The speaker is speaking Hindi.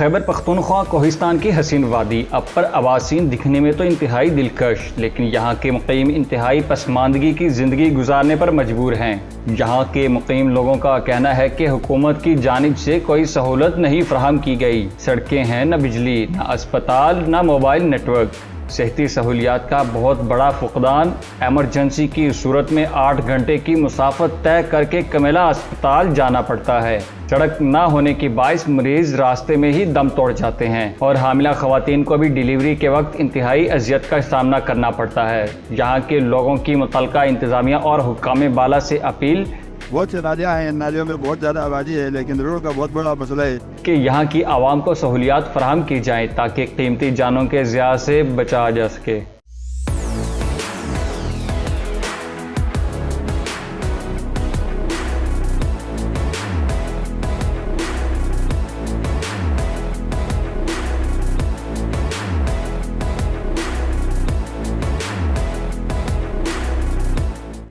खैबर पख्तूनख्वा कोहिस्तान की हसीन वादी अब पर आवासीन दिखने में तो इंतहाई दिलकश, लेकिन यहाँ के मुकीम इंतहाई पसमानदगी की ज़िंदगी गुजारने पर मजबूर हैं। यहाँ के मुकीम लोगों का कहना है कि हुकूमत की जानिब से कोई सहूलत नहीं फराहम की गई। सड़कें हैं, न बिजली, न अस्पताल, न मोबाइल नेटवर्क। सेहती सहूलियात का बहुत बड़ा फुकदान। एमरजेंसी की सूरत में 8 घंटे की मुसाफत तय करके कमेला अस्पताल जाना पड़ता है। सड़क ना होने की बाइस मरीज रास्ते में ही दम तोड़ जाते हैं और हामिला खवातीन को भी डिलीवरी के वक्त इंतहाई अजियत का सामना करना पड़ता है। यहाँ के लोगों की मुतल्लिका इंतजामिया और हुक्काम बाला से अपील बहुत से नालियाँ हैं, नालियों में बहुत ज़्यादा आबादी है, लेकिन रोड का बहुत बड़ा मसला है कि यहाँ की आवाम को सहूलियात फराहम की जाएँ ताकि कीमती जानों के ज़िया से बचा जा सके।